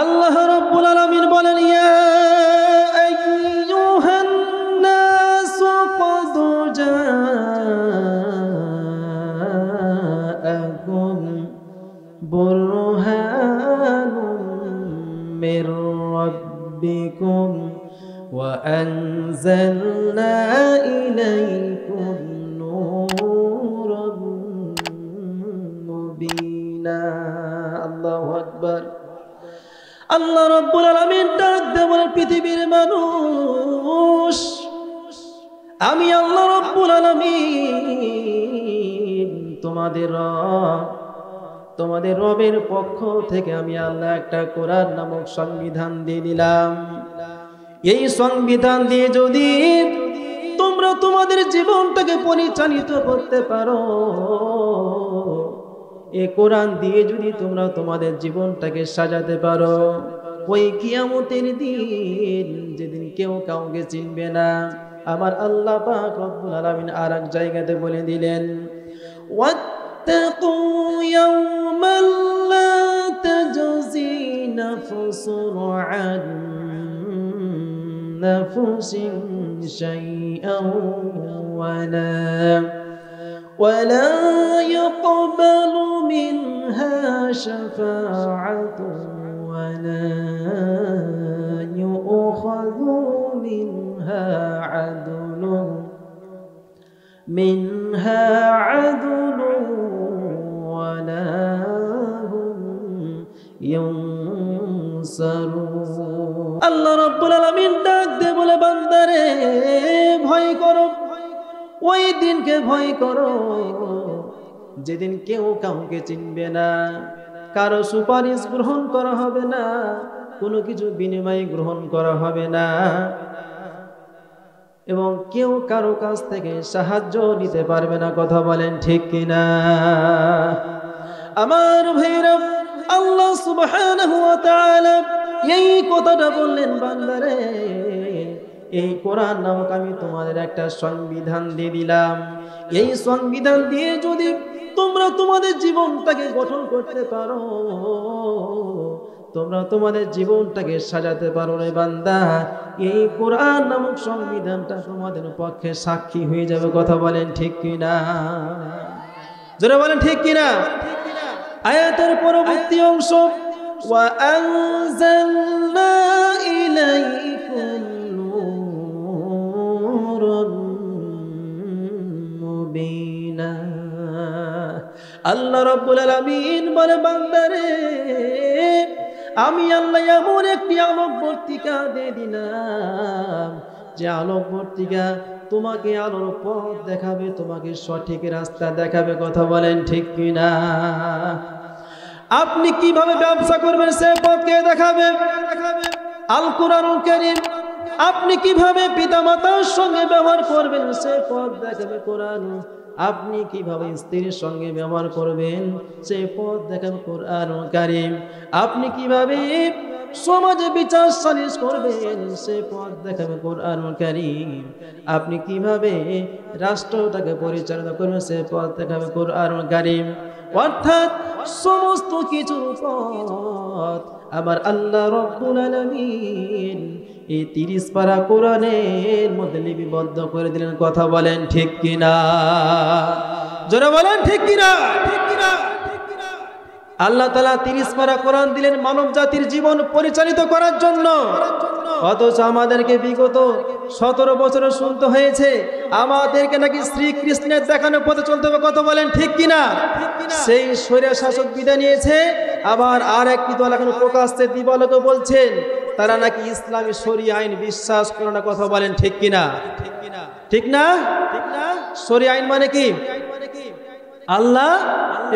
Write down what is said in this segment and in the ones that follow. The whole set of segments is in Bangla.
আল্লাহ রাব্বুল আলামিন বলেন, ইয়া আইয়ুহান নাস ক্বাদ জাআকুম বুরহানুম মির রাব্বিকুম ওয়া আনজালনা ইলাইকুম নূরাম মুবিনা। আল্লাহু আকবার। আল্লাহ রাব্বুল আলামিন ডাক দিয়ে বলেন, পৃথিবীর মানুষ, আমি আল্লাহ রাব্বুল আলামিন তোমাদের রবের পক্ষ থেকে আমি আল্লাহ একটা কোরআন নামক সংবিধান দিয়ে দিলাম। এই সংবিধান দিয়ে যদি তোমরা তোমাদের জীবনটাকে পরিচালিত করতে পারো, এই কোরআন দিয়ে যদি তোমরা তোমাদের জীবনটাকে সাজাতে পারো, ওই কিয়ামতের দিন যেদিন কেউ কাউকে চিনবে না, আমার আল্লাহ পাক রব্বুল আলামিন আর এক জায়গাতে বলে দিলেন, ওয়াত্তাকু ইয়াওমান লা তাজজি নাফসুন আন নাফসিন শাইআন ولا يقبل منها شفاعة ولا يؤخذ منها عدل ولا هم ينصرون। আল্লাহ রাব্বুল আলামিন ডাক দিয়ে বলে, বান্দারে ভয় করো, ওই দিনকে ভয় করো যেদিন কেউ কাউকে চিনবে না, কারো সুপারিশ গ্রহণ করা হবে না, কোনো কিছু বিনিময় গ্রহণ করা হবে না, এবং কেউ কারো কাছ থেকে সাহায্য নিতে পারবে না। কথা বলেন ঠিক কিনা? আমার ভাইরা, আল্লাহ সুবহানাহু ওয়া তাআলা এই কথাটা বললেন, বান্দারে এই কোরআন নামক আমি তোমাদের একটা সংবিধান দিয়ে দিলাম। এই সংবিধান দিয়ে যদি তোমরা তোমাদের জীবনটাকে গঠন করতে পারো, তোমরা তোমাদের জীবনটাকে সাজাতে পারো রে বান্দা, এই কোরআন নামক সংবিধানটা তোমাদের পক্ষে সাক্ষী হয়ে যাবে। কথা বলেন ঠিক কিনা? জোরে বলেন ঠিক কিনা? আয়াতের পরবর্তী অংশ, ওয়া আনজালনা ইলাইকুম নূরাম মুবিনা। আল্লাহ রাব্বুল আলামিন বলে, বান্দারে আমি আল্লাহ এমন একটি আলোকবর্তিকা দিয়ে দিলাম, যে আলোকবর্তিকা তোমাকে আলোর পথ দেখাবে, তোমাকে সঠিক রাস্তা দেখাবে। কথা বলেন ঠিক কিনা? আপনি কিভাবে ব্যবসা করবেন সে পথ কে দেখাবে? আল কোরআনুল কারীম। আপনি কিভাবে পিতামাতার সঙ্গে ব্যবহার করবেন সে পথ দেখাবে কোরআন। আপনি কিভাবে স্ত্রীর সঙ্গে ব্যবহার করবেন সে পথ দেখাবে কোরআনুল কারীম। আপনি কিভাবে সমাজে বিচার সালিশ করবেন সে পথ দেখাবে কোরআনুল কারীম। আপনি কিভাবে রাষ্ট্রটাকে পরিচালনা করবেন সে পথ দেখাবে কোরআনুল কারীম। অর্থাৎ সমস্ত কিছুর পথ আমার আল্লাহ রাব্বুল আলামিন এই 30 পারা কোরআনের মধ্যে লিপিবদ্ধ করে দিলেন। কথা বলেন ঠিক কিনা? জোরে বলেন ঠিক কিনা? আল্লাহ তাআলা 30 পারা কোরআন দিলেন মানব জাতির জীবন পরিচালিত করার জন্য। অথচ আমাদেরকে বিগত 17 বছরে শুনতে হয়েছে আমাদেরকে নাকি শ্রীকৃষ্ণের দেখানো পথে চলতে হবে। কথা বলেন ঠিক কিনা? সেই স্বৈর শাসক বিদায় নিয়েছে, আবার আর একটি দল এখন প্রকাশ্যে দিবালোকে বলছেন তারা নাকি ইসলামী শরিয়া আইন বিশ্বাস করে না। কথা বলেন ঠিক কিনা? ঠিক না? শরিয়া আইন মানে কি? আল্লাহ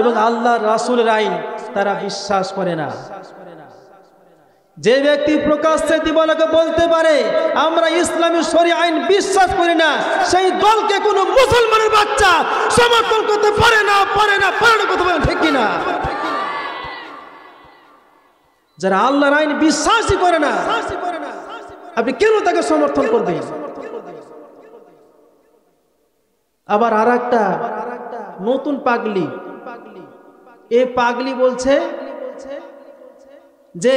এবং আল্লাহর রাসূলের আইন তারা বিশ্বাস করে না। যে ব্যক্তি প্রকাশ্যে দিবালোকে বলতে পারে আমরা ইসলামী শরিয়া আইন বিশ্বাস করি না, সেই দলকে কোনো মুসলমানের বাচ্চা সমর্থন করতে পারে না। কথা বলেন ঠিক কিনা? যারা আল্লাহর আইন বিশ্বাসই করে না, আপনি কেন তাকে সমর্থন করবেন? আবার আর একটা নতুন পাগলি, এই পাগলি বলছে যে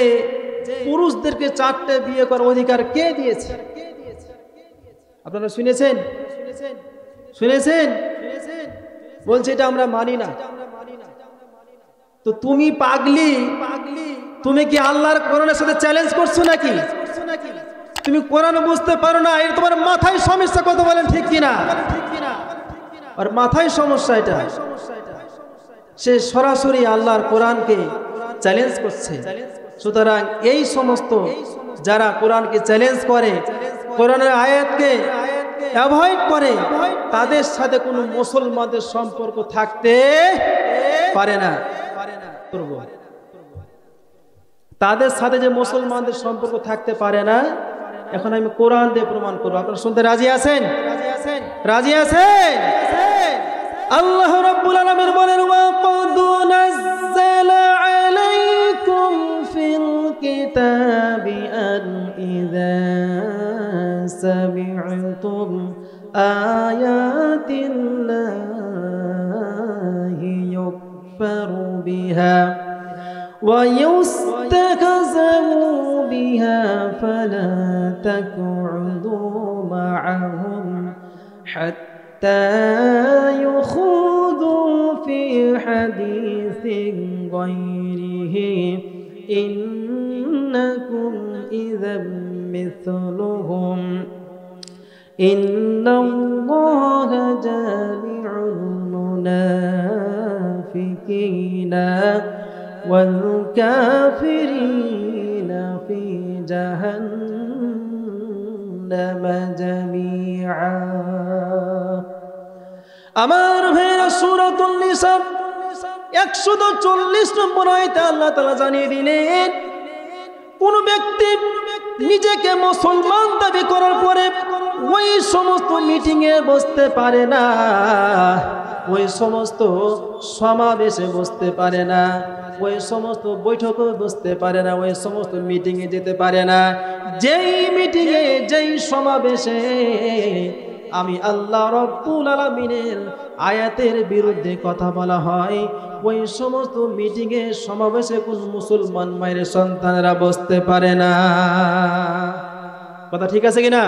পুরুষদেরকে 4টে বিয়ে করার অধিকার কে দিয়েছে? আপনারা শুনেছেন? শুনেছেন? বলছে এটা আমরা মানি না। তো তুমি পাগলি, তুমি কি আল্লাহর কোরআনের সাথে চ্যালেঞ্জ করছো নাকি? তুমি কোরআন বুঝতে পারো না, এটা তোমার মাথায় সমস্যা, কথা বলেন ঠিক কিনা? আর মাথায় সমস্যা এটা। সে সরাসরি আল্লাহর কোরআনকে চ্যালেঞ্জ করছে। সুতরাং এই সমস্ত যারা কোরআনকে চ্যালেঞ্জ করে, কোরআনের আয়াতকে অ্যাভয়েড করে, তাদের সাথে কোনো মুসলমানদের সম্পর্ক থাকতে পারে না। তাদের সাথে যে মুসলমানদের সম্পর্ক থাকতে পারে না, এখন আমি কোরআন দিয়ে প্রমাণ করব। আপনারা শুনতে রাজি আছেন? রাজি আছেন? আল্লাহ রাব্বুল আলামিন বলেন, ওয়া ক্বাদ নাযালা আলাইকুম ফিল কিতাবি আন ইযা সামি'তুম আয়াতিল্লাহি ইউকফারু বিহা ওয়া ইউস্তাহজাউ বিহা ফালা তাকউদু মা'আহুম হাত্তা يخوضوا في حديث غيره إنكم إذا مثلهم إن الله جامع المنافقين والكافرين في جهنم جميعا। আমার ভাইরা, সূরাতুন নিসা 140 নম্বর আয়াতে আল্লাহ তাআলা জানিয়ে দিলেন, কোন ব্যক্তি নিজেকে মুসলমান দাবি করার পরে ওই সমস্ত মিটিং এ বসতে পারে না, ওই সমস্ত সমাবেশে বসতে পারে না, ওই সমস্ত বৈঠকে বসতে পারে না, ওই সমস্ত মিটিং এ যেতে পারে না, যেই মিটিং এ যেই সমাবেশে আমি আল্লাহ রাব্বুল আলামিনের আয়াতের বিরুদ্ধে কথা বলা হয়, ওই সমস্ত মিটিং এ সমাবেশে কোন মুসলমান মায়ের সন্তানেরা বসতে পারে না। কথা ঠিক আছে কিনা?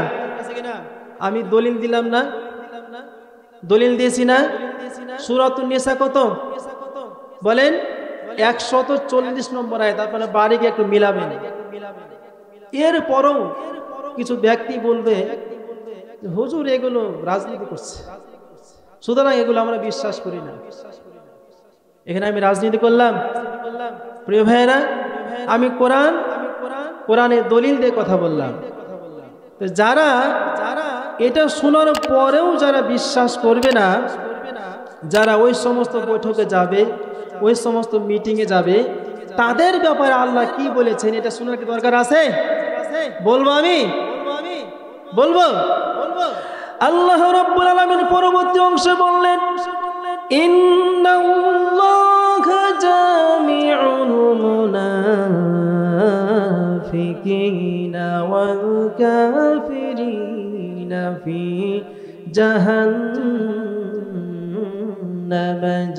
আমি দলিল দিলাম না? দলিল দিয়েছি না? সূরাতুন নিসা কত বলেন? 140 নম্বর আয়াত। আপনারা বাড়ি গিয়ে একটু মিলাবেন। এরপরও কিছু ব্যক্তি বলবে, হুজুর এগুলো রাজনীতি করছে, সুতরাং এগুলো আমরা বিশ্বাস করি না। এখানে আমি রাজনীতি করলাম? প্রিয় ভাইয়েরা, আমি কোরআনের দলিল দিয়ে কথা বললাম। তো যারা এটা শোনার পরেও যারা বিশ্বাস করবে না, যারা ওই সমস্ত বৈঠকে যাবে, ওই সমস্ত মিটিংয়ে যাবে, তাদের ব্যাপারে আল্লাহ কি বলেছেন এটা শোনার কি দরকার আছে? বলবো আমি? বলবো? আল্লাহ রাব্বুল আলামিন পরবর্তী অংশে বললেন, ইন্নাল্লাহা জামিউল মুনাফিকিনা ওয়াল কাফিরিনা ফি জাহান্নাম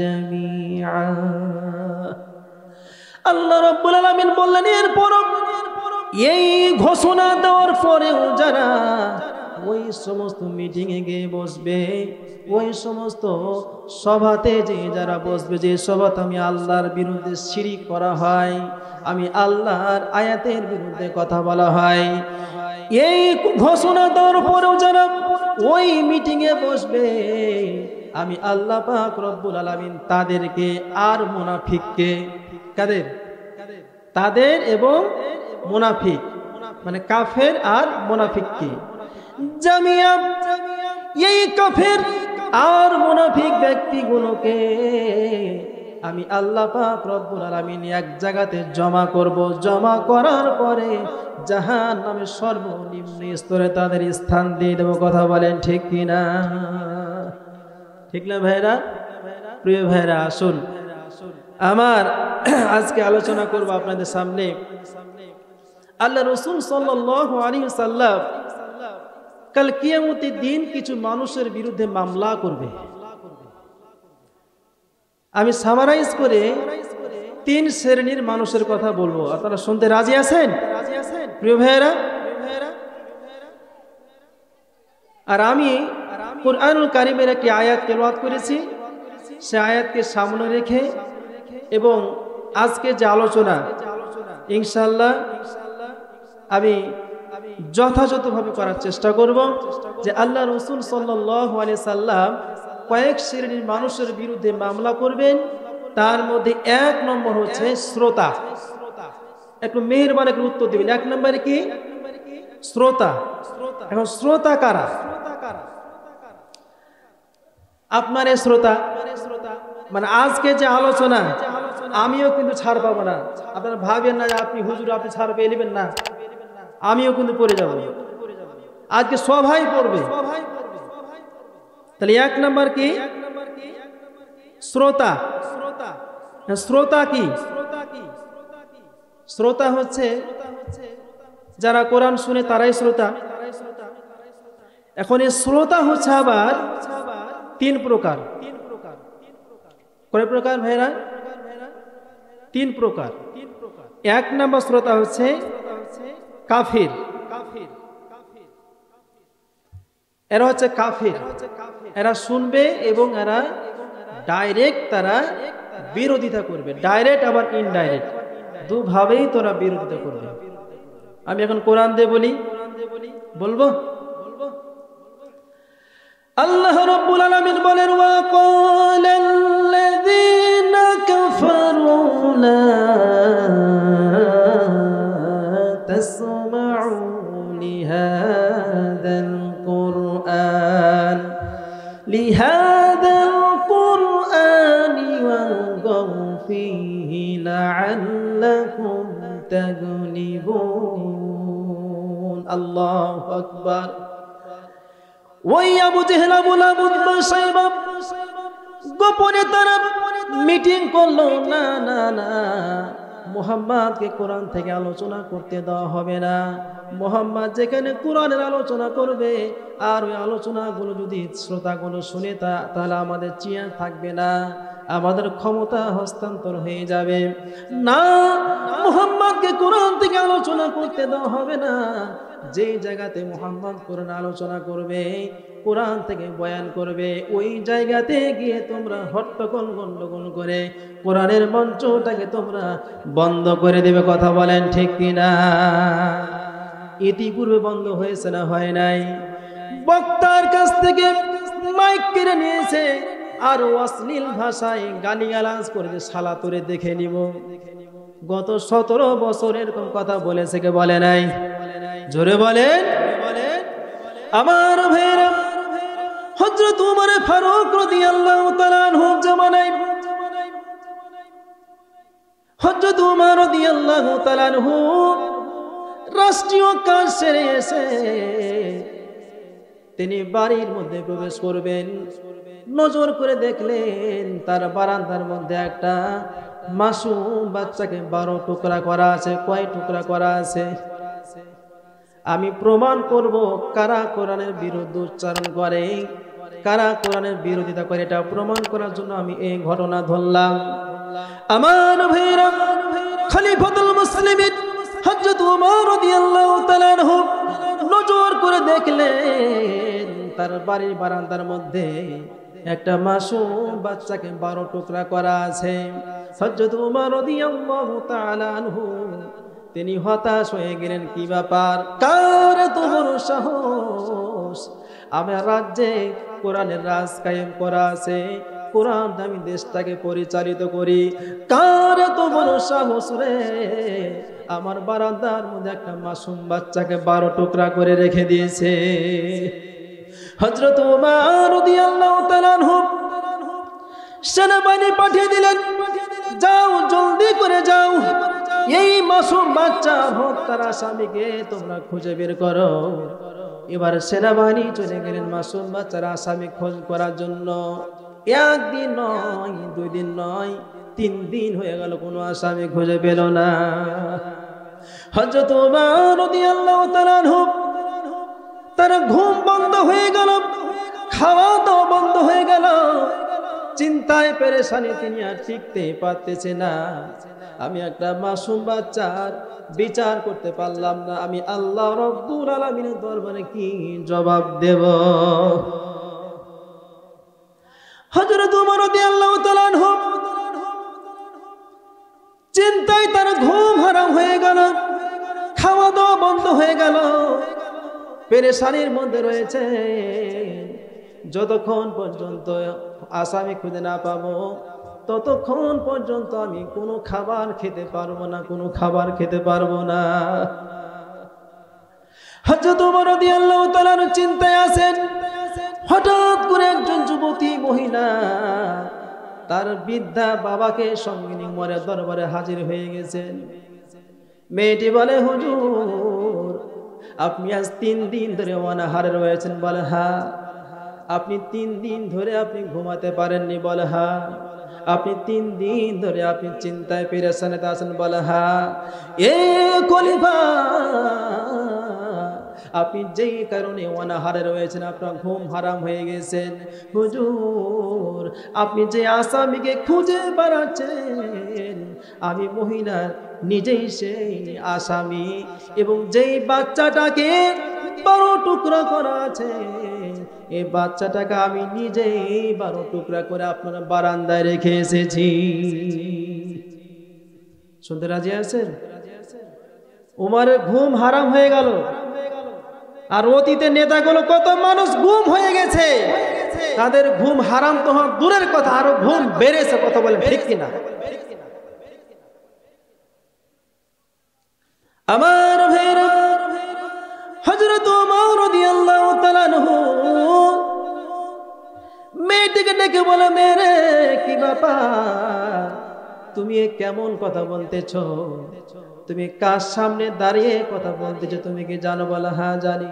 জামিআ। আল্লাহ রাব্বুল আলামিন বললেন, এরপর এই ঘোষণা দেওয়ার পরেও যারা ওই সমস্ত মিটিংয়ে গিয়ে বসবে, ওই সমস্ত সভাতে যে যারা বসবে, যে সভাতে আমি আল্লাহর বিরুদ্ধে শিরিক করা হয়, আমি আল্লাহর আয়াতের বিরুদ্ধে কথা বলা হয়, এই ঘোষণা দেওয়ার পরেও যারা ওই মিটিংয়ে বসবে, আমি আল্লাহ পাক রব্বুল আলামিন তাদেরকে আর মুনাফিককে, কাদের? তাদের এবং মুনাফিক মানে কাফের আর মুনাফিককে জামিয়া, এই কাফের আর মুনাফিক ব্যক্তিগুলোকে আমি আল্লাহ পাক রব্বুল আলামিন এক জায়গাতে জমা করব। জমা করার পরে জাহান্নামের সর্বনিম্ন স্তরে তাদের স্থান দিয়ে দেব। কথা বলেন ঠিক কিনা? ঠিক না ভাইরা? প্রিয় ভাইরা, আসুন আমার আজকে আলোচনা করব আপনাদের সামনে আল্লাহ রাসূল সাল্লাল্লাহু আলাইহি ওয়াসাল্লাম কাল কিয়ামতের দিন কিছু মানুষের বিরুদ্ধে মামলা করবে। আমি সামারাইজ করে তিন শ্রেণীর মানুষের কথা বলবো, আপনারা শুনতে রাজি আছেন? প্রিয় ভাইয়েরা, আর আমি কুরআনুল কারীমের একটি আয়াত তেলাওয়াত করেছি, সে আয়াতকে সামনে রেখে এবং আজকে যে আলোচনা ইনশাআল্লাহ আমি যথাযথভাবে করার চেষ্টা করব। যে আল্লাহ রাসূল সাল্লাল্লাহু আলাইহি সাল্লাম কয়েক শ্রেণীর মানুষের বিরুদ্ধে মামলা করবেন, তার মধ্যে এক নম্বর হচ্ছে শ্রোতা। একটু মেহেরবানি করে উত্তর দিবেন, এক নম্বরে কি? শ্রোতা। এখন শ্রোতা কারা? আপনার এই শ্রোতা মানে আজকে যে আলোচনা আমিও কিন্তু ছাড় পাবো না। আপনারা ভাবেন না যে আপনি হুজুর আপনি ছাড় পেয়ে নেবেন না, আমিও কিন্তু পড়ে যাব, আজকে সবাই পড়বে। তাহলে এক নাম্বার কি? শ্রোতা। শ্রোতা কি? শ্রোতা হচ্ছে যারা কোরআন শুনে তারাই শ্রোতা। এখন এই শ্রোতা হচ্ছে আবার তিন প্রকার। কয় প্রকার ভাইরা? তিন প্রকার। এক নম্বর শ্রোতা হচ্ছে কাফির। এরা হচ্ছে কাফির, এরা শুনবে এবং এরা ডাইরেক্ট তারা বিরোধিতা করবে, ডাইরেক্ট আবার ইনডাইরেক্ট দুভাবেই তোরা বিরোধিতা করবে। আমি এখন কোরআন দিয়ে বলি, বলবো? আল্লাহ রাব্বুল আলামিন বলেন, ওয়া ক্বালাল্লাযীনা কাফারু লা তাসমাউ লিহাযাল কুরআনি ওয়ালগাউ ফীহি লাআল্লাকুম তাগলিবুন। আল্লাহু আকবার। ওই আবু জেহেল আবু লাহাব উতবা সাইবা গোপনে তারা মিটিং করলো, না না না, মুহাম্মদকে কোরআন থেকে আলোচনা করতে দেওয়া হবে না। মুহাম্মদ যেখানে কোরআনের আলোচনা করবে আর ওই আলোচনাগুলো যদি শ্রোতাগুলো শুনে তাহলে আমাদের চেয়ার থাকবে না, আমাদের ক্ষমতা হস্তান্তর হয়ে যাবে। না, মুহাম্মদকে কোরআন থেকে আলোচনা করতে দেওয়া হবে না। যে জায়গাতে মুহাম্মদ কোরআন আলোচনা করবে, কোরআন থেকে বয়ান করবে, ওই জায়গাতে গিয়ে তোমরা হট্টগোল গন্ডগোল করে কোরআনের মঞ্চটাকে তোমরা বন্ধ করে দেবে। কথা বলেন ঠিক কিনা? ইতিপূর্বে বন্ধ হয়েছে না হয় নাই? বক্তার কাছ থেকে মাইক কেড়ে নিয়েছে আর অশ্লীল ভাষায় গালিগালাজ করে শালা তোরে দেখে নিব। গত 17 বছর এরকম কথা বলেছে কে বলে নাই? জোরে বলেন। আমার ভাইরা, হযরত ওমর ফারুক রাদিয়াল্লাহু তাআলা আনহু জামানায় হযরত ওমর রাদিয়াল্লাহু তাআলা আনহু রাষ্ট্রীয় কাজ সেরে এসে তিনি বাড়ির মধ্যে প্রবেশ করবেন। নজর করে দেখলেন তার বারান্দার মধ্যে একটা মাসুম বাচ্চাকে 12 টুকরা করা আছে। কয় টুকরা করা আছে? আমি প্রমাণ করব কারা কোরআনের বিরুদ্ধে উচ্চারণ করে, কারা কোরআনের বিরোধিতা করে, এটা প্রমাণ করার জন্য আমি এই ঘটনা ধরলাম। আমার ভাইরা, খলিফাতুল মুসলিমিন হযরত ওমর রাদিয়াল্লাহু তাআলা আনহু নজর করে দেখলেন তার বাড়ির বারান্দার মধ্যে একটা মাসুম বাচ্চাকে 12 টুকরা করা আছে। হযরত ওমর রাদিয়াল্লাহু তাআলা আনহু তিনি হতাশ হয়ে গেলেন। কি ব্যাপার? কার এত বড় সাহস? আমার রাজ্যে কোরআনের রাজ কায়েম করা আছে, কোরআন আমি দেশটাকে পরিচালিত করি, কার এত বড় সাহস রে আমার বারান্দার মধ্যে একটা মাসুম বাচ্চাকে 12 টুকরা করে রেখে দিয়েছে। হযরত ওমর রাদিয়াল্লাহু তাআলা আনহু সেনাবাহিনী পাঠিয়ে দিলেন, যাও জলদি করে যাও, এই মাসুম বাচ্চা হত্যার আসামিকে তোমরা খুঁজে বের করো। এবার সেনাবাহিনী চলে গেলেন মাসুম বাচ্চার আসামি খোঁজ করার জন্য। একদিন নয়, 2 দিন নয়, 3 দিন হয়ে গেল, কোনো আসামি খুঁজে পেল না। হযরত ওমর রাদিয়াল্লাহু তাআলা আনহু তার ঘুম বন্ধ হয়ে গেল, খাওয়া দাওয়া বন্ধ হয়ে গেল, চিন্তায় পেরেশানি তিনি আর টিকতে পারতেছে না। আমি একটা মাসুম বাচ্চার বিচার করতে পারলাম না, আমি আল্লাহ রব্বুল আলামিনের দরবারে কি জবাব দেব? হযরত ওমর রাদিয়াল্লাহু তাআলা আনহু চিন্তায় তার ঘুম হারাম হয়ে গেল, খাওয়া দাওয়া বন্ধ হয়ে গেল, পেরেশানির মধ্যে রয়েছে। যতক্ষণ পর্যন্ত আসামি খুঁজে না পাবো ততক্ষণ পর্যন্ত আমি কোনো খাবার খেতে পারবো না, কোনো খাবার খেতে পারবো না। হযরত ওমর রাদিয়াল্লাহু তাআলার চিন্তায় আছেন। হঠাৎ করে একজন যুবতী মহিলা তার বৃদ্ধা বাবাকে সঙ্গে নিয়ে ওমরের দরবারে হাজির হয়ে গেছেন। মেয়েটি বলে, হুজুর আপনি আজ 3 দিন ধরে অনাহারে রয়েছেন? বলে হ্যাঁ। আপনি 3 দিন ধরে আপনি ঘুমাতে পারেননি? বলে হ্যাঁ। আপনি 3 দিন ধরে আপনি চিন্তায় পেরেশানিতে আছেন? বলে হ্যাঁ। এ খলিফা, আপনি যেই কারণে অনাহারে রয়েছেন, আপনার ঘুম হারাম হয়ে গেছেন। হুজুর আপনি যে আসামিকে খুঁজে বেড়াচ্ছেন, আমি মহিলা নিজেই সেই আসামি, এবং যেই বাচ্চাটাকে 12 টুকরা করা আছে, এই বাচ্চাটাকে আমি নিজেই 12 টুকরা করে আপনার বারান্দায় রেখে এসেছি। শুনতে রাজি আছেন? ওমরের ঘুম হারাম হয়ে গেল। আর অতীতের নেতাগুলো কত মানুষ ঘুম হয়ে গেছে, তাদের ঘুম হারাম তো হওয়া দূরের কথা, আরো ঘুম বেড়েছে। কথা বলেন ঠিক কিনা? আমার ভাইরা, হযরত ওমর রাদিয়াল্লাহু তাআলা আনহু মেয়েটিকে ডেকে বলে, মেরে কি ব্যাপার, তুমি কেমন কথা বলতেছো? তুমি কার সামনে দাঁড়িয়ে কথা বলতেছো? তুমি কি জানো? বলা হ্যাঁ জানি।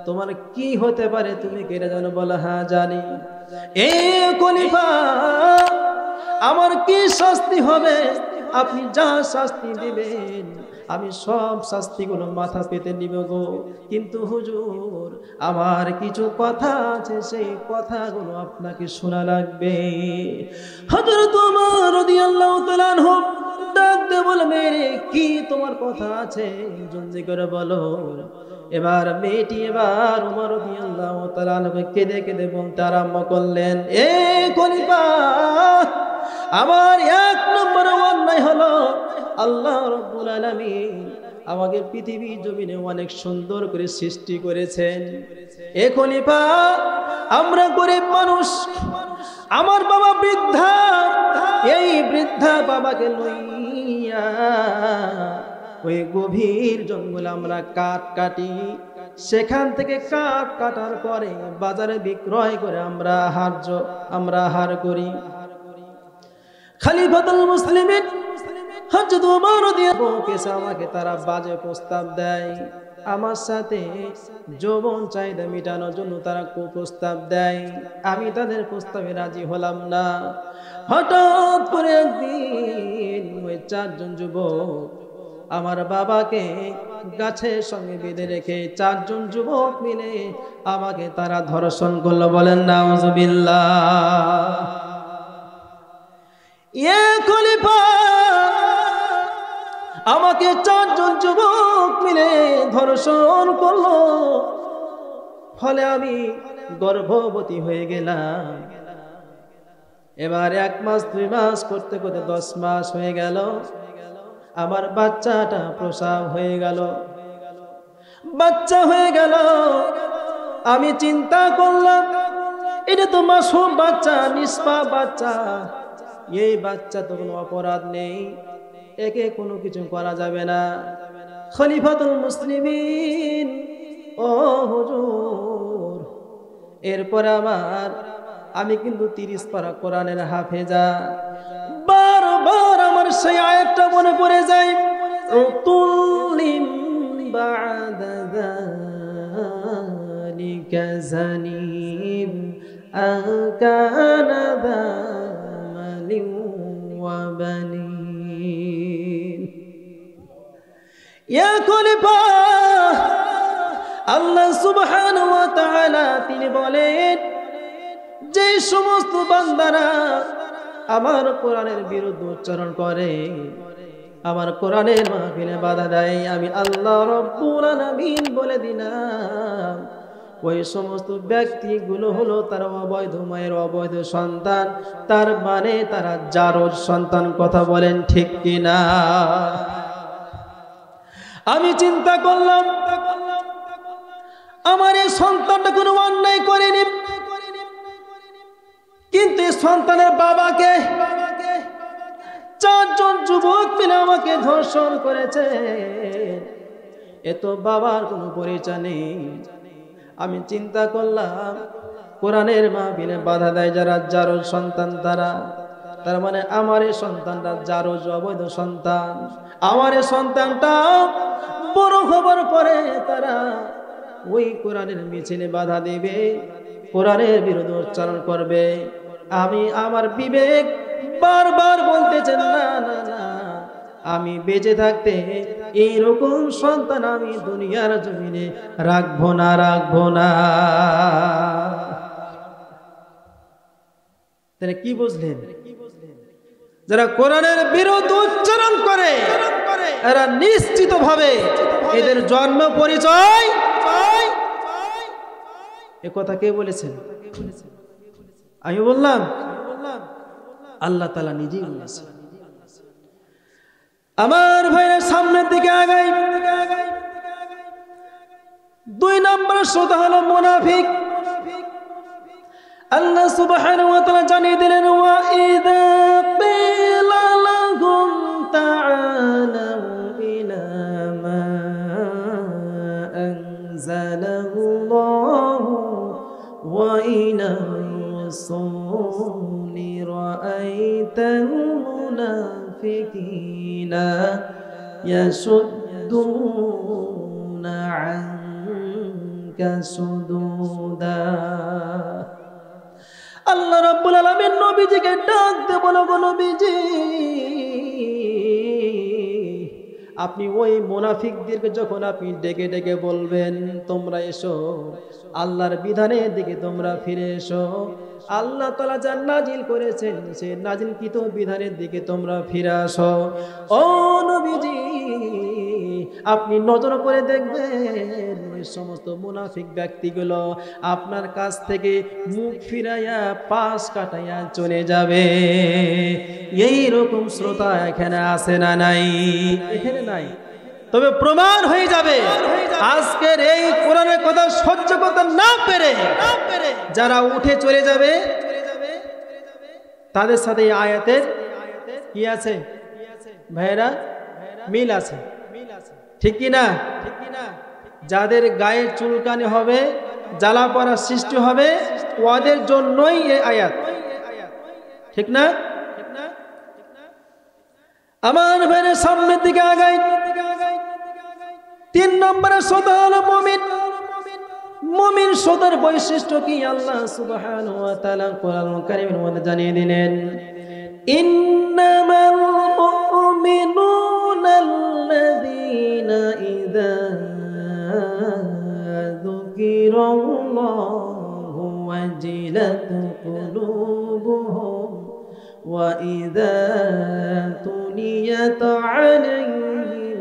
তোমার কি হতে পারে তুমি কি এটা জানো? বলা হ্যাঁ জানি। এ খলিফা, আমার কি শাস্তি হবে? আপনি যা শাস্তি দিবেন আমি সব শাস্তিগুলো মাথা পেতে নিব গো। কিন্তু হুজুর আমার কিছু কথা আছে, সেই কথাগুলো আপনাকে শোনা লাগবে। হযরত ওমর রাদিয়াল্লাহু তাআলা আনহু ডাকতে বলে, মেরে কি তোমার কথা আছে জলদি করে বলো। এবার মেয়েটি এবার ওমর রাদিয়াল্লাহু তাআলা আনহুকে কেঁদে কেঁদে বলতে আরম্ভ করলেন, এ খলিফা, আমার 1 নম্বর অন্যায় হলো আল্লাহ রাব্বুল আলামিন আমাকে পৃথিবী জমিনে অনেক সুন্দর করে সৃষ্টি করেছেন। এ খলিফা, আমরা গরিব মানুষ, আমার বাবা বৃদ্ধা, এই বৃদ্ধা বাবাকে লইয়া ওই গভীর জঙ্গলে আমরা কাঠ কাটি, সেখান থেকে কাঠ কাটার পরে বাজারে বিক্রয় করে আমরা আহার করি। খলিফাতুল মুসলিমিন হযরত ওমর রাদিয়াল্লাহু তাআলা আমাকে তারা বাজে প্রস্তাব দেয়, আমার সাথে যৌবন চাহিদা মেটানোর জন্য তারা কুপ্রস্তাব দেয়। আমি তাদের প্রস্তাবে রাজি হলাম না। হঠাৎ করে একদিন ওই 4 জন যুবক আমার বাবাকে গাছের সঙ্গে বেঁধে রেখে 4 জন যুবক মিলে আমাকে তারা ধর্ষণ করলো। বলেন নাউযুবিল্লাহ। এ খলিফা, আমাকে 4 জন যুবক মিলে ধর্ষণ করলো, ফলে আমি গর্ভবতী হয়ে গেলাম। এবার 1 মাস 2 মাস করতে করতে 10 মাস হয়ে গেল। আমার বাচ্চাটা প্রসব হয়ে গেল। বাচ্চা হয়ে গেল, আমি চিন্তা করলাম এটা তো মাসুম বাচ্চা, নিষ্পাপ বাচ্চা, এই বাচ্চা তো কোনো অপরাধ নেই, একে কোনো কিছু করা যাবে না। খলিফাতুল মুসলিমিন, ও হুজুর, এরপর আমি কিন্তু 30 পারা কোরআনের হাফেজা। বারবার আমার সেই আয়াতটা মনে পড়ে যায়, উতুল্লিম বা'দা যালিকা জানিব আকানা দা মালিন ওয়া বানিন। ইয়া খলিফা, আল্লাহ সুবহানাহু ওয়া তাআলা তিনি বলেন, যে সমস্ত বান্দারা আমার কোরআনের বিরুদ্ধে উচ্চারণ করে আমার কোরআনের মাহফিলে বাধা দেয়, আমি আল্লাহ রব্বুল আলামিন বলে দিলাম ওই সমস্ত ব্যক্তিগুলো হলো তারা অবৈধ মায়ের অবৈধ সন্তান, তার মানে তারা জারজ সন্তান। কথা বলেন ঠিক কিনা? আমি চিন্তা করলাম আমার এই সন্তানটা কোনো অন্যায় করেনি, কিন্তু এই সন্তানের বাবাকে 4 জন যুবক মিলে আমাকে ধর্ষণ করেছে। এ তো বাবার কোনো পরিচয় নেই। আমি চিন্তা করলাম কোরআনের মাহফিলে বাধা দেয় যারা জারজ সন্তান, তার মানে আমার এই সন্তানটা জারজ অবৈধ সন্তান। আমার এই সন্তানটা বড় হবার পরে তারা ওই কোরআনের মিছিলে বাধা দিবে, কোরআনের বিরুদ্ধে উচ্চারণ করবে। আমি আমার বিবেক বারবার বলতেছে না না না, আমি বেঁচে থাকতে এইরকম সন্তান আমি দুনিয়ার জমিনে রাখবো না, রাখবো না। তাহলে কি বুঝলেন? যারা কোরআনের বিরুদ্ধে উচ্চারণ করে এরা নিশ্চিতভাবে এদের জন্ম পরিচয়। এ কথা কে বলেছেন? আমি বললাম, আল্লাহ তাআলা নিজেই বলেছেন। আমার ভাইয়ের সামনের দিকে আগাই। 2 নম্বর শ্রোতা হলো মুনাফিক। আল্লাহ সুবহানাহু ওয়া তাআলা জানিয়ে দিলেন, ওয়া ইযা কিলা লাহুম তাআলাউ ইলা মা আনজালাল্লাহু ওয়া ইলা রাসূলি রাআইতাল মুনাফিকিনা ইয়াসুদ্দুনা আনকা সুদুদা। আল্লাহ রাব্বুল আলামিন নবীজিকে ডাক দিয়ে বলো, গো নবীজি, আপনি ওই মুনাফিকদেরকে যখন আপনি ডেকে ডেকে বলবেন তোমরা এসো, আল্লাহর বিধানের দিকে তোমরা ফিরে এসো, আল্লাহ তাআলা যা নাজিল করেছেন সেই নাজিলকৃত বিধানের দিকে তোমরা ফিরে আসো। ও নবীজি, আপনি নজর করে দেখবেন ওই সমস্ত মুনাফিক ব্যক্তিগুলো আপনার কাছ থেকে মুখ ফিরাইয়া পাশ কাটাইয়া চলে যাবে। এই রকম শ্রোতা এখানে আছে না নাই? এখানে নাই, তবে প্রমাণ হয়ে যাবে আজকের এই কোরআনের কথা সহ্য করতে না পেরে যারা উঠে চলে যাবে তাদের সাথে এই আয়াতের কি আছে ভাইরা? মিল আছে, ঠিক কি না? যাদের গায়ে চুলকানি হবে, জ্বালা পড়া সৃষ্টি হবে, ওদের জন্যই এই আয়াত, ঠিক না? আমার ভাইয়ের সামনের দিকে আগাই। 3 নম্বরের শ্রোতা হলো মুমিন। মুমিন শ্রোতার বৈশিষ্ট্য কি আল্লাহ সুবহানাহু ওয়া তাআলা কোরআনুল কারীমের মধ্যে জানিয়ে দিলেন, ইন্নামাল মুমিনুনা আল্লাযীনা ইযা যুকিরাল্লাহু ওয়াজিলাত কুলুবুহুম ওয়া ইযা তুলিয়াত আলাইহিম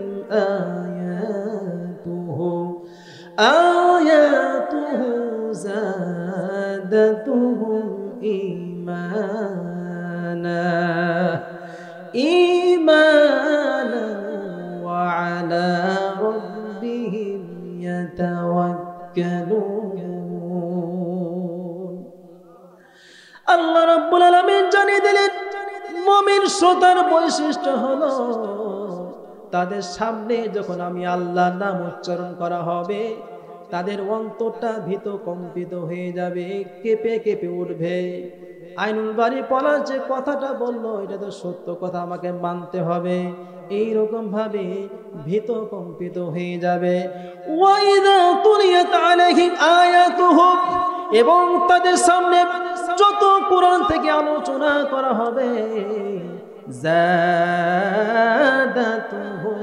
আয়াতুহু যাদাতুহুম ঈমানা ওয়া আলা রাব্বিহিম ইয়াতাওয়াক্কালুন। আল্লাহ রাব্বুল আলামিন জানিয়ে দিলেন মুমিন শ্রোতার বৈশিষ্ট্য হলো তাদের সামনে যখন আমি আল্লাহর নাম উচ্চারণ করা হবে তাদের অন্তরটা ভীত কম্পিত হয়ে যাবে, কেঁপে কেঁপে উঠবে। আইনুল বারী পলাশ যে কথাটা বললো এটা তো সত্য কথা, আমাকে মানতে হবে। এইরকম ভাবে ভীত কম্পিত হয়ে যাবে। ওয়াইদা তুলিয়াত আলাইহিম আয়াতুহু, এবং তাদের সামনে যত কোরআন থেকে আলোচনা করা হবে যাদাতুহুম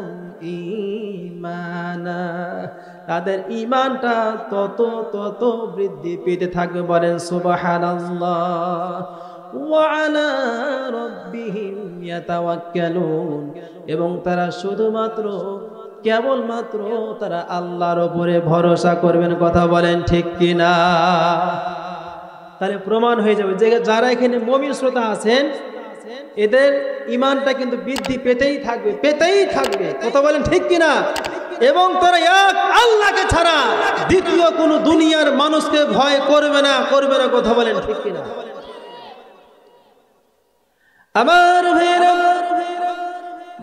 ঈমানা, তাদের ঈমানটা তত তত বৃদ্ধি পেতে থাকবে। বলেন সুবহানাল্লাহ। ওয়া আলা রাব্বিহিম ইয়াতাওয়াক্কালুন, এবং তারা শুধুমাত্র কেবলমাত্র তারা আল্লাহর উপরে ভরসা করবেন। কথা বলেন ঠিক কিনা? তাহলে প্রমাণ হয়ে যাবে যে যারা এখানে মুমিন শ্রোতা আছেন এদের ঈমানটা কিন্তু বৃদ্ধি পেতেই থাকবে, পেতেই থাকবে। কথা বলেন ঠিক কিনা? এবং তারা এক আল্লাহকে ছাড়া দ্বিতীয় কোনো দুনিয়ার মানুষকে ভয় করবে না, করবে না। কথা বলেন ঠিক কিনা? আমার ভাইয়েরা,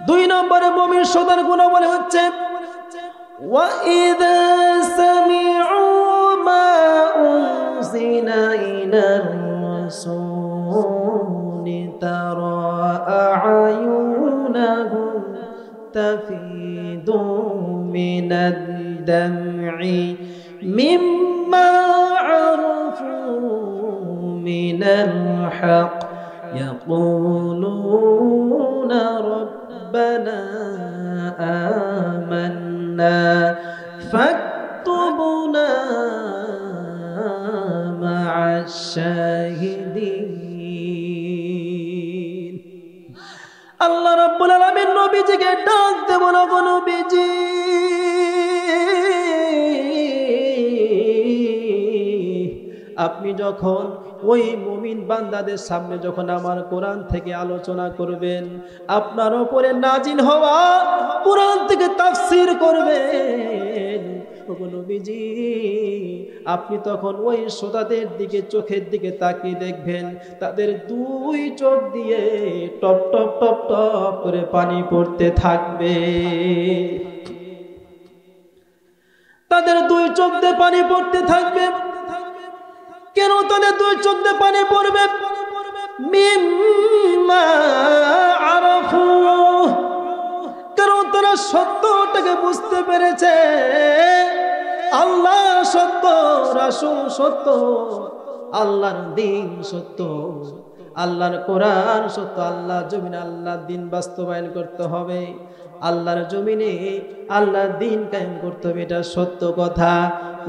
2 নম্বরে মুমিন শ্রোতার গুণ বলে হচ্ছে ওয়া ইযা সামি'উ মা উনজিলা ইলার রাসূলি তারা আ'য়ুনাহুম তাফিদু মিনাদ দাম'i মিম্মা আরাফু মিনাল হক يقولون ربنا آمنا فاكتبنا مع الشاهدين। আল্লাহ রাব্বুল আলামিন নবীজিকে ডাক দেব না, নবীজি আপনি যখন ওই মুমিন বান্দাদের সামনে যখন আমার কোরআন থেকে আলোচনা করবেন, আপনার উপরে নাজিল হওয়া কোরআন থেকে তাফসীর করবেন, নবীজি আপনি তখন ওই শ্রোতাদের দিকে চোখের দিকে তাকিয়ে দেখবেন তাদের 2 চোখ দিয়ে টপ টপ টপ টপ করে পানি পড়তে থাকবে। তাদের 2 চোখ দিয়ে পানি পড়তে থাকবে। কেন তাদের 2 চোখ দিয়ে পানি পড়বে? মিম্মা আরাফু, কারণ তারা সত্যটাকে বুঝতে পেরেছে। আল্লাহ সত্য, রাসূল সত্য, আল্লাহর দ্বীন সত্য, আল্লাহর কোরআন সত্য। আল্লাহর জমিনে আল্লাহর দ্বীন বাস্তবায়ন করতে হবে, আল্লাহর জমিনে আল্লাহর দ্বীন কায়েম করতে হবে, এটা সত্য কথা।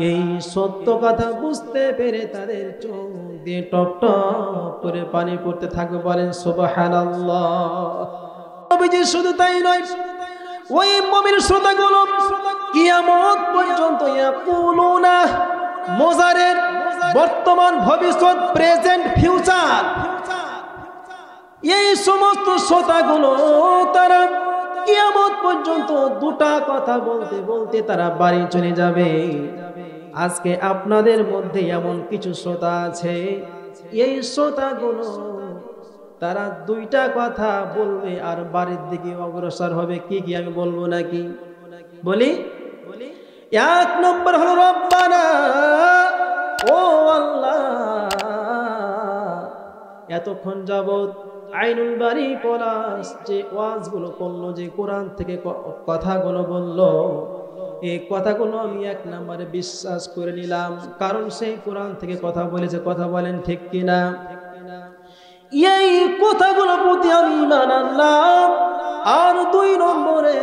এই সত্য কথা বুঝতে পেরে তাদের চোখ দিয়ে টপ টপ করে পানি পড়তে থাকবে। বলেন সুবহানাল্লাহ। নবীজি শুধু তাই নয়, ওই মুমিন শ্রোতাগুলো কিয়ামত পর্যন্ত ইয়াকুলুনা, মুজারের বর্তমান, ভবিষ্যৎ, প্রেজেন্ট, ফিউচার, এই সমস্ত শ্রোতাগুলো তারা কিয়ামত পর্যন্ত 2টা কথা বলতে বলতে তারা বাড়ি চলে যাবে। আজকে আপনাদের মধ্যে এমন কিছু শ্রোতা আছে, এই শ্রোতাগুলো তারা 2টা কথা বলবে আর বাড়ির দিকে অগ্রসর হবে। কি কি আমি বলবো নাকি? বলি। 1 নম্বর হলো রব্বানা, ও আল্লাহ, এতক্ষণ যাবত আইনুল বারী পলাশ যে ওয়াজগুলো করলো, যে কোরআন থেকে কথাগুলো বললো, এই কথাগুলো আমি 1 নম্বরে বিশ্বাস করে নিলাম, কারণ সেই কোরআন থেকে কথা বলেছে। কথা বলেন ঠিক কিনা? এই কথাগুলো প্রতি আমি ঈমান আনলাম। আর 2 নম্বরে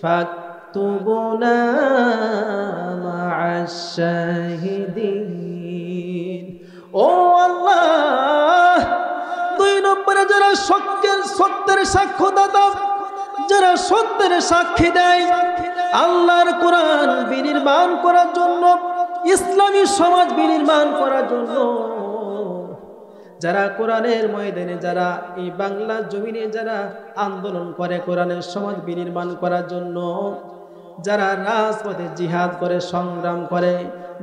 ফাকতুবুনা মা'আশ শাহিদিন, ও আল্লাহ, 2 নম্বরে যারা সত্যের সাক্ষ্যদাতা, যারা সত্যের সাক্ষী দেয়, আল্লাহর কোরআন বিনির্মাণ করার জন্য, ইসলামী সমাজ বিনির্মাণ করার জন্য, যারা কোরআনের ময়দানে, যারা এই বাংলার জমিনে যারা আন্দোলন করে কোরআনের সমাজ বিনির্মাণ করার জন্য, যারা রাজপথে জিহাদ করে, সংগ্রাম করে,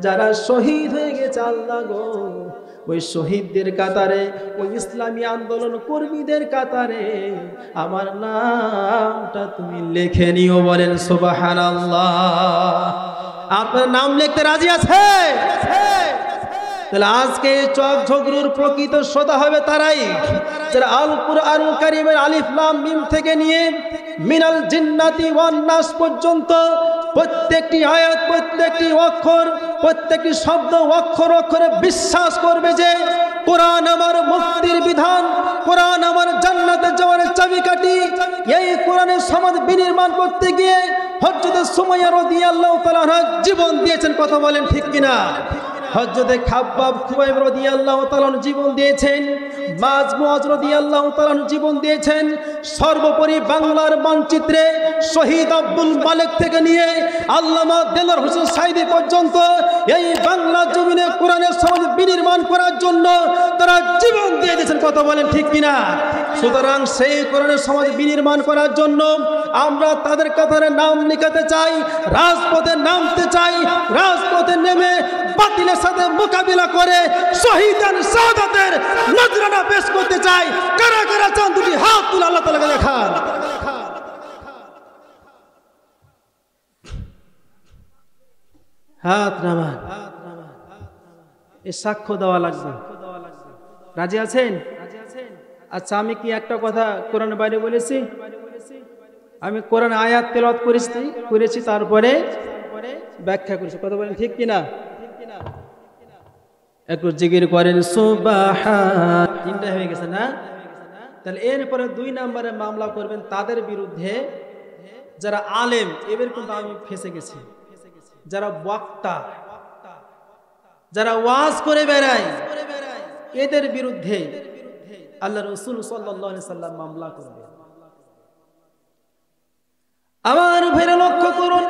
যারা শহীদ হয়ে গেছে, আল্লাহ গো, ওই শহীদদের কাতারে, ওই ইসলামী আন্দোলন কর্মীদের কাতারে আমার নামটা তুমি লিখে নিও। বলেন সুবহানাল্লাহ। আপনার নাম লিখতে রাজি আছে? তাহলে আজকে চক ঝগড়ুর প্রকৃত শ্রোতা হবে তারাই যারা আল কুরআনুল কারীমের আলিফ লাম মিম থেকে নিয়ে মিনাল জিন্নাতি ওয়ান নাস পর্যন্ত প্রত্যেকটি আয়াত, প্রত্যেকটি অক্ষর, প্রত্যেকটি শব্দ অক্ষর অক্ষরে বিশ্বাস করবে যে কোরআন আমার মুক্তির বিধান, কোরআন আমার জান্নাতে যাওয়ার চাবিকাঠি। এই কোরআনের সমাজ বিনির্মাণ করতে গিয়ে হযরত সুমাইয়া রাদিয়াল্লাহু তাআলা জীবন দিয়েছেন। কথা বলেন ঠিক কিনা? হযরতে খাব্বাব খুবাইব রাদিয়াল্লাহু তাআলা জীবন দিয়েছেন, মাজ মুআজ রাদিয়াল্লাহু তাআলা জীবন দিয়েছেন। সর্বোপরি বাংলার মানচিত্রে শহীদ আব্দুল মালেক থেকে নিয়ে আল্লামা দেলোয়ার হোসেন সাঈদী পর্যন্ত এই বাংলা জমিনে কোরআনের সমাজ বিনির্মাণ করার জন্য তারা জীবন দিয়ে দিয়েছেন। কথা বলেন ঠিক কিনা? সুতরাং সেই কোরআনের সমাজ বিনির্মাণ করার জন্য আমরা তাদের কাতারে নাম লিখাতে চাই, রাজপথে নামতে চাই, রাজপথে নেমে বাতিলের সাথে মোকাবিলা করে শহীদান শাহাদাতের নজরানা পেশ করতে চাই। কারা কারা চান দুটি হাত তুলে আল্লাহ তাআলাকে দেখান। হাত নামান, এই সাক্ষ্য দেওয়া লাগবে। রাজি আছেন? আচ্ছা, আমি কি একটা কথা কোরআনের বাইরে বলেছি? আমি কোরআন আয়াত তেলাওয়াত করেছি, তারপরে ব্যাখ্যা করেছি। কথা বলেন ঠিক কিনা? একটু জিকির করেন সুবহান। তিনটা হয়ে গেছে না? তাহলে এরপরে 2 নম্বরে মামলা করবেন তাদের বিরুদ্ধে যারা আলেম, এবার কিন্তু আমি ফেঁসে গেছি, যারা বক্তা, যারা ওয়াজ করে বেড়ায়, এদের বিরুদ্ধে আল্লাহ রাসূল সাল্লাল্লাহু আলাইহি সাল্লাম মামলা করবে। আমার ভাইরা লক্ষ্য করুন,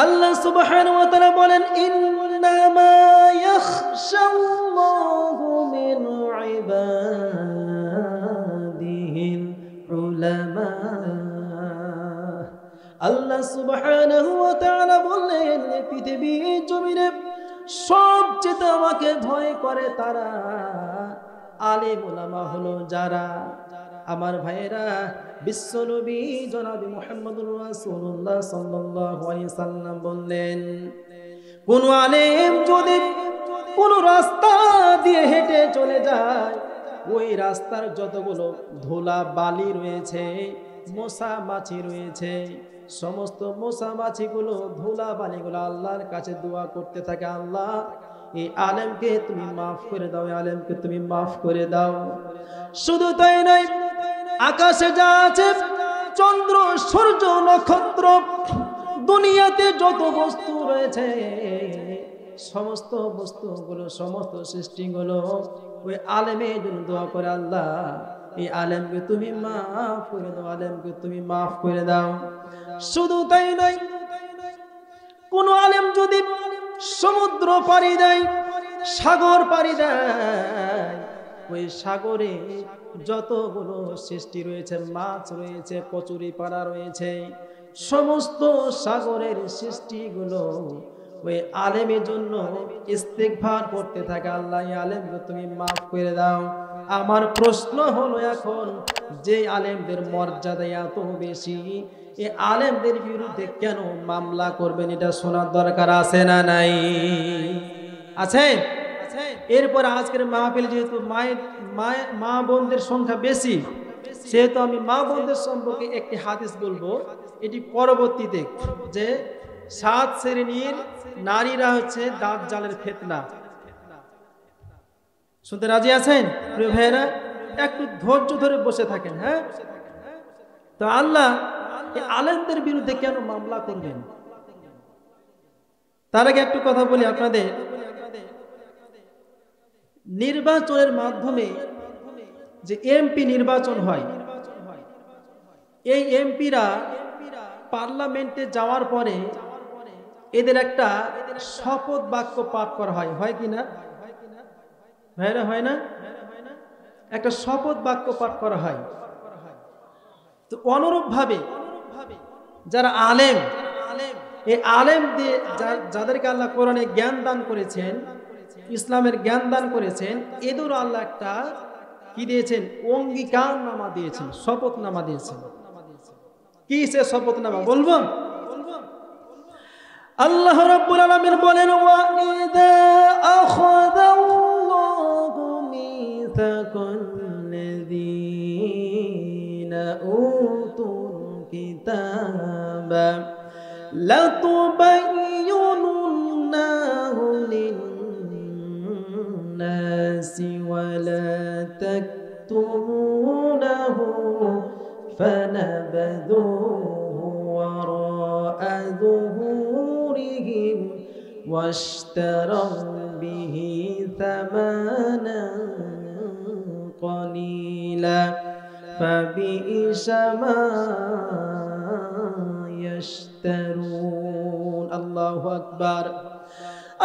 আল্লাহ সুবহানাহু ওয়া তাআলা বলেন ইন্নামা ইয়াখশাল্লাহু মিন ইবাদিহিল উলামা। আল্লাহ সুবহানাহু ওয়া তাআলা বললেন পৃথিবীর জমিনে সবচেয়ে আমাকে ভয় করে তারা আলেম উলামা হলো যারা। আমার ভাইয়েরা, বিশ্বনবী জনাব মুহাম্মদুর রাসূলুল্লাহ সাল্লাল্লাহু আলাইহি সাল্লাম বললেন, কোন আলেম যদি কোন রাস্তা দিয়ে হেঁটে চলে যায়, ওই রাস্তার যতগুলো ধুলা বালি রয়েছে, মশা মাছি রয়েছে, সমস্ত মশা মাছিগুলো ধুলা বালিগুলো আল্লাহর কাছে দোয়া করতে থাকে, আল্লাহ এই আলেমকে তুমি মাফ করে দাও, আলেমকে তুমি মাফ করে দাও। শুধু তাই নয়, আকাশে যা আছে, চন্দ্র সূর্য নক্ষত্র, দুনিয়াতে যত বস্তু রয়েছে, সমস্ত বস্তুগুলো, সমস্ত সৃষ্টিগুলো ওই আলেমের জন্য দোয়া করে, আল্লাহ এই আলেমকে তুমি মাফ করে দাও, আলেমকে তুমি মাফ করে দাও। শুধু তাই নয়, কোন আলেম যদি সমুদ্র পাড়ি দেয়, সাগর পাড়ি দেয়, ওই সাগরে যতগুলো সৃষ্টি রয়েছে, মাছ রয়েছে, কচুরি পাড়া রয়েছে, সমস্ত সাগরের সৃষ্টিগুলো ওই আলেমের জন্য ইস্তেগফার করতে থাকে, আল্লাহ এই আলেমকে তুমি মাফ করে দাও। আমার প্রশ্ন হলো এখন, যে আলেমদের মর্যাদা এত বেশি, এই আলেমদের বিরুদ্ধে কেন মামলা করবেন? এটা শোনার দরকার আছে না নাই? আছে। এরপর আজকের মাহফিল যেহেতু মা বোনদের সংখ্যা বেশি, সেহেতু আমি মা বোনদের সম্পর্কে একটি হাদিস বলবো। এটি পরবর্তীতে, যে 7 শ্রেণীর নারীরা হচ্ছে দাজ্জালের ফিতনা। শুনতে রাজি আছেন প্রিয় ভাইয়েরা? একটু ধৈর্য ধরে বসে থাকেন। হ্যাঁ, তো আল্লাহ এই আলেমদের বিরুদ্ধে কেন মামলা করবেন? তার আগে একটু কথা বলি আপনাদের। নির্বাচনের মাধ্যমে যে এমপি নির্বাচন হয়, এই এমপিরা পার্লামেন্টে যাওয়ার পরে এদের একটা শপথ বাক্য পাঠ করা হয়, হয় কি না ভাইরা? হয় না? একটা শপথ বাক্য পাঠ করা হয়। তো অনুরূপ ভাবে যারা আলেম, এই আলেম দিয়ে যাদেরকে আল্লাহ কোরআনে জ্ঞান দান করেছেন, ইসলামের জ্ঞান দান করেছেন, এদেরও আল্লাহ একটা কি দিয়েছেন? অঙ্গীকার নামা দিয়েছেন, শপথ নামা দিয়েছেন। কি সে শপথ নামা বলবো? আল্লাহ রাব্বুল আলামিন বলেন, ওয়া ইযা আখাযাল্লাহু মিসাকাল্লাযীনা উতুল কিতাবা লাতুবায়্যিনুন্নাহু লিন-নাসি ওয়া লা তাকতুমুনাহু فنبذوه وراء ظهورهم واشتروا به ثمنا قليلا فبئس ما يشترون الله أكبر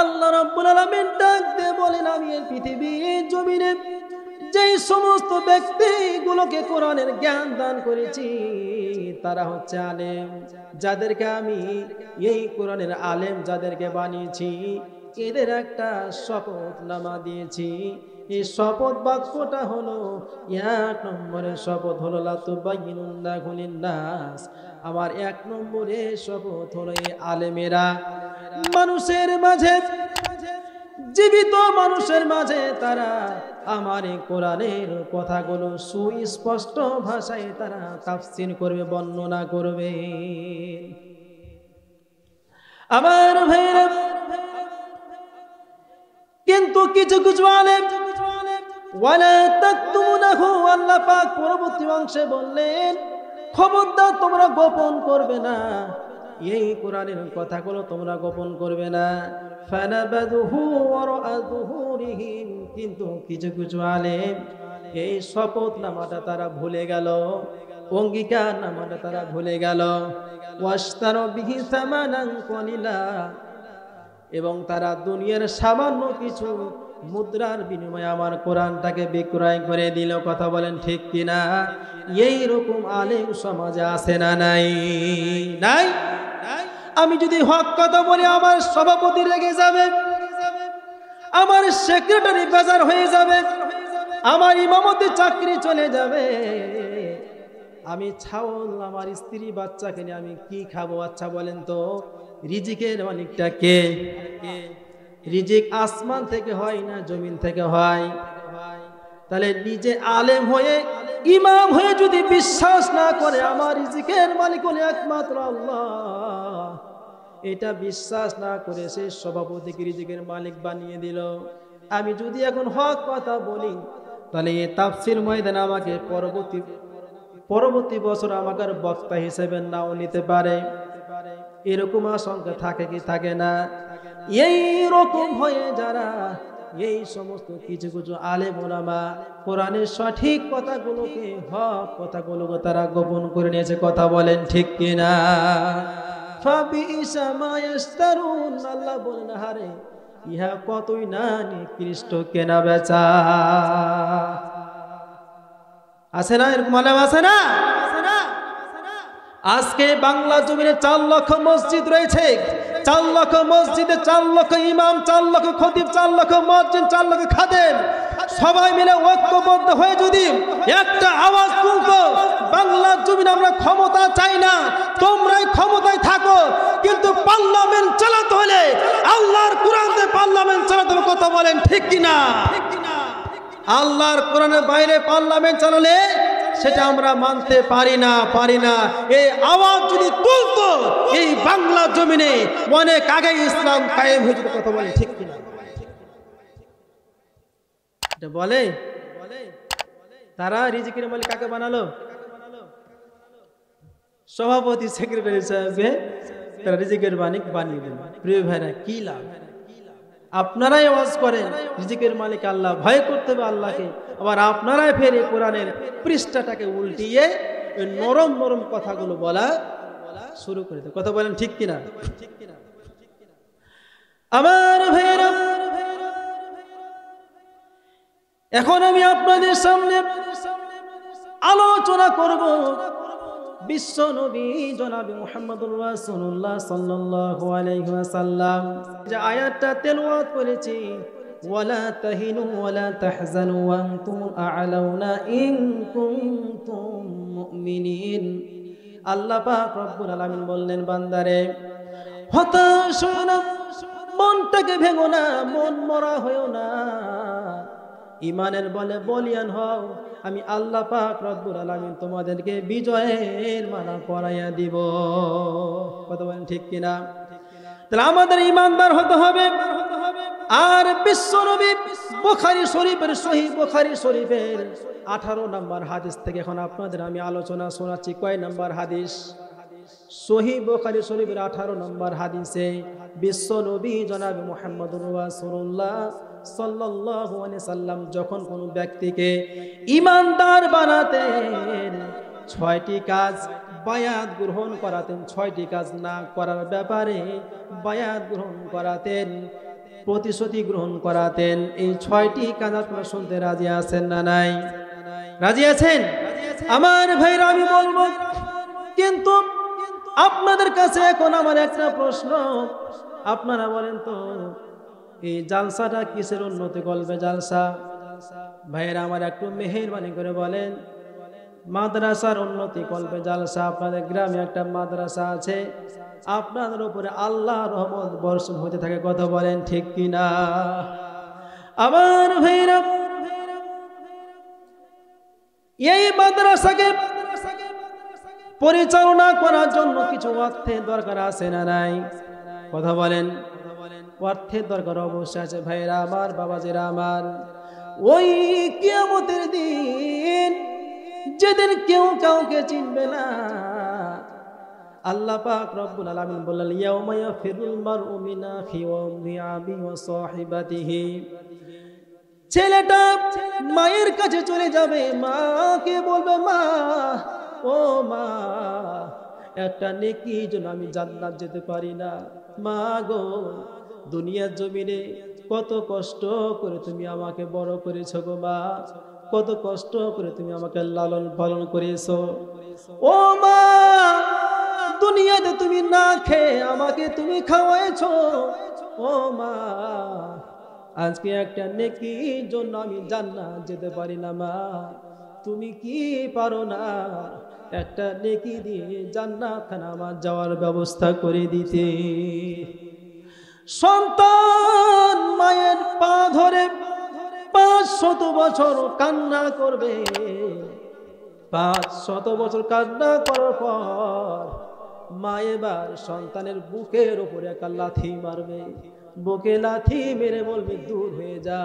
আল্লাহ রাব্বুল আলামিন ডাক দিয়ে বলেন আমি এই পৃথিবীর জমিনে যেই সমস্ত ব্যক্তিগুলোকে কোরআনের জ্ঞান দান করেছি তারা হচ্ছে আলেম যাদেরকে আমি এই কোরআনের আলেম যাদেরকে বানিয়েছি এদের একটা শপথনামা দিয়েছি এই শপথ বাক্যটা হলো এক নম্বরের শপথ হলো লা তুবাইয়িনুল্লাহু লিন-নাস আমার এক নম্বরে শপথ হলো এই আলেমেরা মানুষের মাঝে জীবিত মানুষের মাঝে তারা আমার এই কোরআনের কথাগুলো সুস্পষ্ট ভাষায় তারা তাফসীর করবে বর্ণনা করবে আমার ভাইরা কিন্তু কিছু কিছু আলেম ওয়ালা তাকতুমুনাহু আল্লাহ পাক পরবর্তী অংশে বললেন খবরদার তোমরা গোপন করবে না এই কোরআনের কথাগুলো তোমরা গোপন করবে না ফানাবাদুহু ওয়ারা যুহুরিহিম কিন্তু কিছু কিছু আলেম এই শপথনামাটা তারা ভুলে গেল অঙ্গীকার নামাটা তারা ভুলে গেল ওয়াশতারু বিহি সামানান কলিলা এবং তারা দুনিয়ার সামান্য কিছু মুদ্রার বিনিময়ে আমার কোরআনটাকে বিক্রয় করে দিল কথা বলেন ঠিক কিনা এই রকম আলেম সমাজে আছে না নাই নাই আমি যদি হক কথা বলি আমার সভাপতি রেগে যাবে আমার সেক্রেটারি বেজার হয়ে যাবে আমার ইমামতি চাকরি চলে যাবে আমি ছাওল আমার স্ত্রী বাচ্চাকে নিয়ে আমি কি খাবো আচ্ছা বলেন তো রিজিকের মালিকটা কে রিজিক আসমান থেকে হয় না জমিন থেকে হয় তাহলে নিজে আলেম হয়ে ইমাম হয়ে যদি বিশ্বাস না করে আমার রিজিকের মালিক হলো একমাত্র আল্লাহ এটা বিশ্বাস না করে সে সভাপতিকে রিজিকের মালিক বানিয়ে দিল আমি যদি এখন হক কথা বলি তাহলে এই তাফসীর ময়দানে আমাকে পরবর্তী বছর আমাকে বক্তা হিসেবে নাও নিতে পারে এরকম আশঙ্কা থাকে কি থাকে না এই রকম হয়ে যারা এই সমস্ত কিছু কিছু আলেম ওলামা কোরআনের সঠিক কথাগুলোকে হক কথাগুলোকে তারা গোপন করে নিয়েছে কথা বলেন ঠিক কিনা ফাবিইসা মা ইয়াশতারুন আল্লাহ বলেন হারে ইহা কতই না নিকৃষ্ট কেনা বেচা আছে না এরকম আলেম আছে না আজকে বাংলা জমিনে 4 লক্ষ মসজিদ রয়েছে 4 লক্ষ মসজিদে 4 লক্ষ ইমাম 4 লক্ষ খতিব 4 লক্ষ মুয়াজ্জিন 4 লক্ষ খাদেম সবাই মিলে ঐক্যবদ্ধ হয়ে যদি একটা আওয়াজ তুলতো বাংলা জমিনে আমরা ক্ষমতা চাই না তোমরাই ক্ষমতায় থাকো কিন্তু পার্লামেন্ট চালাতে হলে আল্লাহর কোরআনে পার্লামেন্ট চালাতে হবে কথা বলেন ঠিক কিনা আল্লাহর কোরআনের বাইরে পার্লামেন্ট চালালে সেটা আমরা মানতে পারি না এই আওয়াজ যদি তুলতো এই বাংলা জমিনে অনেক আগে ইসলাম কায়েম হয়ে যেত কথা বলে ঠিক কিনা এটা বলে তারা রিজিকের মালিক কাকে বানালো সভাপতি সেক্রেটারি সাহেবকে তারা রিজিকের মালিক বানিয়ে দিল প্রিয় ভাইরা কি লাভ আপনারাই আওয়াজ করেন রিজিকের মালিক আল্লাহ ভয় করতে হবে আল্লাহকে আবার আপনারাই ফের এই কোরআনের পৃষ্ঠাটাকে উল্টিয়ে নরম নরম কথাগুলো বলা শুরু করে দেয় কথা বলেন ঠিক কিনা আমার ভাইরা এখন আমি আপনাদের সামনে আলোচনা করব বিশ্ব নবী জনাবে মুহাম্মদুর রাসূলুল্লাহ সাল্লাল্লাহু আলাইহি ওয়াসাল্লাম যে আয়াতটা তেলাওয়াত করেছি ওয়ালা তাহিনু ওয়ালা তাহজানু ওয়া আনতুম আ'লাউনা ইন কুনতুম মুমিনিন আল্লাহ পাক রব্বুল আলামিন বললেন বান্দারে হতাশ হও না মনটাকে ভেঙো না মন মরা হয়ো না ইমানের বলে বলিয়ান হও আমি আল্লাহ পাক রব্বুল আলামিন তোমাদেরকে বিজয়ের মালা পরাইয়া দিব কথা বলেন ঠিক কিনা তাহলে আমাদের ইমানদার হতে হবে আর বিশ্ব নবী বুখারী শরীফের সহিহ বুখারী শরীফের 18 নম্বর হাদিস থেকে এখন আপনাদের আমি আলোচনা শোনাচ্ছি কয় নম্বর হাদিস সহিহ বুখারী শরীফের 18 নম্বর হাদিসে বিশ্ব নবী জনাব মুহাম্মদুর রাসূলুল্লাহ সাল্লাল্লাহু আলাইহি সাল্লাম যখন কোনো ব্যক্তিকে ঈমানদার বানাতেন 6টি কাজ বায়াত গ্রহণ করাতেন, 6টি কাজ না করার ব্যাপারে বায়াত গ্রহণ করাতেন, প্রতিশ্রুতি গ্রহণ করাতেন। এই 6টি কাজ আপনারা শুনতে রাজি আছেন না নাই? রাজি আছেন? আমার ভাইরা আমি বলবো, কিন্তু আপনাদের কাছে এখন আমার একটা প্রশ্ন, আপনারা বলেন তো এই জালসাটা কিসের উন্নতি করবে? জালসা ভাইরা আমার একটু মেহেরবানি করে বলেন, মাদ্রাসার উন্নতি করবে জালসা। আপনাদের গ্রামে একটা মাদ্রাসা আছে, আপনাদের উপরে আল্লাহর রহমত বর্ষণ হতে থাকে, কথা বলেন ঠিক কিনা? আমার ভাইরা এই মাদ্রাসাকে পরিচালনা করার জন্য কিছু অর্থের দরকার আছে না নাই? কথা বলেন। অর্থের দরকার অবশ্যই আছে ভাইরা আমার, বাবাজিরা আমার। ওই কিয়ামতের দিন যেদিন কেউ কাউকে চিনবে না, আল্লাহ পাক রব্বুল আলামিন বললেন ইয়াউমা ইয়াফিরুল মারউ মিন আখিহি ওয়া উম্মিহি ওয়া আবিহি ওয়া সাহিবাতিহি। ছেলেটা মায়ের কাছে চলে যাবে, মাকে বলবে মা, ও মা, একটা নেকির জন্য আমি জান্নাত যেতে পারি না। মা গো, দুনিয়ার জমিনে কত কষ্ট করে তুমি আমাকে বড় করেছো গো মা, কত কষ্ট করে তুমি আমাকে লালন পালন করেছো। ও মা, দুনিয়াতে তুমি না খেয়ে আমাকে তুমি খাওয়াইছো। ও মা, আজকে একটা নেকির জন্য আমি জান্নাত যেতে পারি না মা, তুমি কি পারো না একটা নেকি দিয়ে জান্নাত খানা আমার যাওয়ার ব্যবস্থা করে দিতে? সন্তান মায়ের পা ধরে 500 বছর কান্না করবে, 500 বছর কান্না করার পর মা এবার সন্তানের বুকের উপরে একটা লাথি মারবে, বুকে লাথি মেরে বলবে দূর হয়ে যা,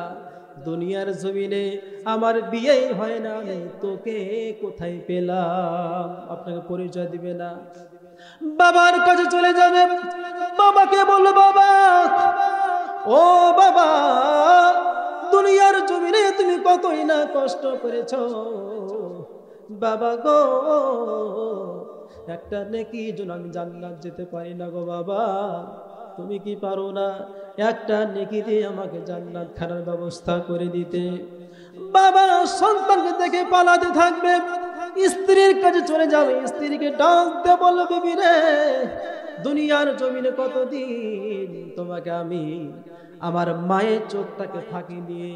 দুনিয়ার জমিনে আমার বিয়েই হয় না, আমি তোকে কোথায় পেলাম? আপনাকে পরিচয় দিবে না। বাবার কাছে চলে যাবে, বাবাকে বললো বাবা, ও বাবা, দুনিয়ার জমিনে তুমি কতই না কষ্ট করেছো বাবা গো, একটা নেকি জন্য আমি জান্নাত যেতে পারি না গো বাবা, তুমি কি পারো না একটা নেকি দিয়ে আমাকে জান্নাত খানার ব্যবস্থা করে দিতে? বাবা সন্তানকে দেখে পালাতে থাকবে, স্ত্রীর কাছে চলে যাবে, স্ত্রীকে ডাকতে বলবে বিবি রে, দুনিয়ার জমিনে কতদিন তোমাকে আমি আমার মায়ের চোখটাকে ফাঁকি দিয়ে